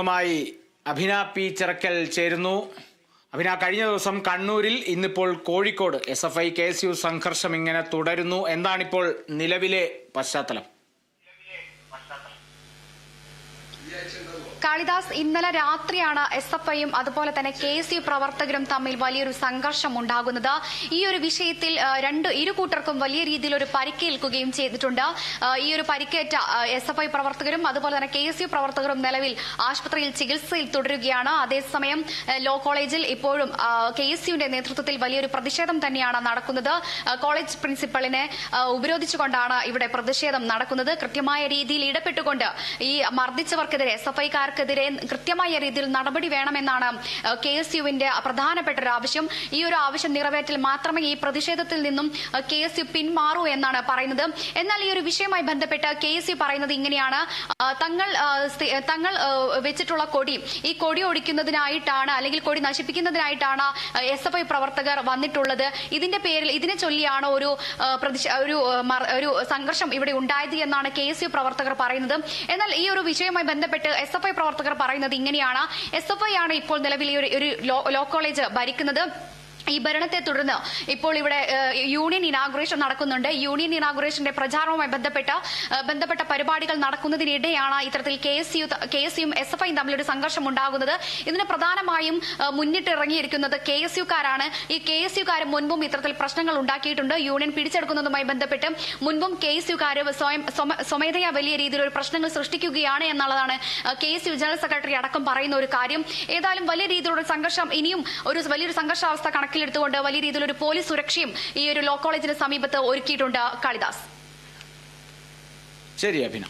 വിവരങ്ങളുമായി അഭിന പി ചിറക്കൽ ചേരുന്നു. അഭിന, കഴിഞ്ഞ ദിവസം കണ്ണൂരിൽ, ഇന്നിപ്പോൾ കോഴിക്കോട് SFI KSU സംഘർഷം ഇങ്ങനെ തുടരുന്നു. എന്താണിപ്പോൾ നിലവിലെ പശ്ചാത്തലം? കാളിദാസ്, ഇന്നലെ രാത്രിയാണ് SFIയും അതുപോലെ തന്നെ KSU പ്രവർത്തകരും തമ്മിൽ വലിയൊരു സംഘർഷം ഉണ്ടാകുന്നത്. ഈ ഒരു വിഷയത്തിൽ ഇരു കൂട്ടർക്കും വലിയ രീതിയിൽ ഒരു പരിക്കേൽക്കുകയും ചെയ്തിട്ടുണ്ട്. ഈ ഒരു പരിക്കേറ്റ SFI പ്രവർത്തകരും അതുപോലെ തന്നെ KSU പ്രവർത്തകരും നിലവിൽ ആശുപത്രിയിൽ ചികിത്സയിൽ തുടരുകയാണ്. അതേസമയം ലോ കോളേജിൽ ഇപ്പോഴും KSUവിന്റെ നേതൃത്വത്തിൽ വലിയൊരു പ്രതിഷേധം തന്നെയാണ് നടക്കുന്നത്. കോളേജ് പ്രിൻസിപ്പലിനെ ഉപരോധിച്ചുകൊണ്ടാണ് ഇവിടെ പ്രതിഷേധം നടക്കുന്നത്. കൃത്യമായ രീതിയിൽ ഇടപെട്ടുകൊണ്ട് ഈ മർദ്ദിച്ചവർക്കെതിരെ SFIക്കാർക്കെതിരെ കൃത്യമായ രീതിയിൽ നടപടി വേണമെന്നാണ് KSUവിന്റെ പ്രധാനപ്പെട്ട ഒരു ആവശ്യം. ഈ ഒരു ആവശ്യം നിറവേറ്റൽ മാത്രമേ ഈ പ്രതിഷേധത്തിൽ നിന്നും KSU പിന്മാറൂ എന്നാണ് പറയുന്നത്. എന്നാൽ ഈ ഒരു വിഷയവുമായി ബന്ധപ്പെട്ട് KSU പറയുന്നത് ഇങ്ങനെയാണ്: തങ്ങൾ വെച്ചിട്ടുള്ള കൊടി, ഈ കൊടി ഒടിക്കുന്നതിനായിട്ടാണ് അല്ലെങ്കിൽ കൊടി നശിപ്പിക്കുന്നതിനായിട്ടാണ് SFI പ്രവർത്തകർ വന്നിട്ടുള്ളത്. ഇതിന്റെ പേരിൽ ഇതിനെ ചൊല്ലിയാണ് ഒരു സംഘർഷം ഇവിടെ ഉണ്ടായത് എന്നാണ് KSU പ്രവർത്തകർ പറയുന്നത്. എന്നാൽ ഈ ഒരു വിഷയവുമായി ബന്ധപ്പെട്ട് SFI പ്രവർത്തകർ പറയുന്നത് ഇങ്ങനെയാണ്: SFI ആണ് ഇപ്പോൾ നിലവിൽ ഒരു ലോ കോളേജ് ഭരിക്കുന്നത്. ഈ ഭരണത്തെ തുടർന്ന് ഇപ്പോൾ ഇവിടെ യൂണിയൻ ഇനാഗുറേഷൻ നടക്കുന്നുണ്ട്. യൂണിയൻ ഇനാഗുറേഷന്റെ പ്രചാരണവുമായി ബന്ധപ്പെട്ട പരിപാടികൾ നടക്കുന്നതിനിടെയാണ് ഇത്തരത്തിൽ KSUയും SFIയും തമ്മിലൊരു സംഘർഷം ഉണ്ടാകുന്നത്. ഇതിന് പ്രധാനമായും മുന്നിട്ടിറങ്ങിയിരിക്കുന്നത് KSUക്കാരാണ്. ഈ KSUക്കാർ മുൻപും ഇത്തരത്തിൽ പ്രശ്നങ്ങൾ ഉണ്ടാക്കിയിട്ടുണ്ട്. യൂണിയൻ പിടിച്ചെടുക്കുന്നതുമായി ബന്ധപ്പെട്ട് മുൻപും KSUക്കാർ സ്വമേധയാ വലിയ രീതിയിൽ ഒരു പ്രശ്നങ്ങൾ സൃഷ്ടിക്കുകയാണ് എന്നുള്ളതാണ് KSU ജനറൽ സെക്രട്ടറി അടക്കം പറയുന്ന ഒരു കാര്യം. ഏതായാലും വലിയ രീതിയിലുള്ള സംഘർഷം, ഇനിയും വലിയൊരു സംഘർഷാവസ്ഥ കണക്കിലെടുത്തുകൊണ്ട് വലിയ രീതിയിലൊരു പോലീസ് സുരക്ഷയും ഈ ഒരു ലോ കോളേജിന് സമീപത്ത് ഒരുക്കിയിട്ടുണ്ട്. കാളിദാസ്. ശരി അഭിന.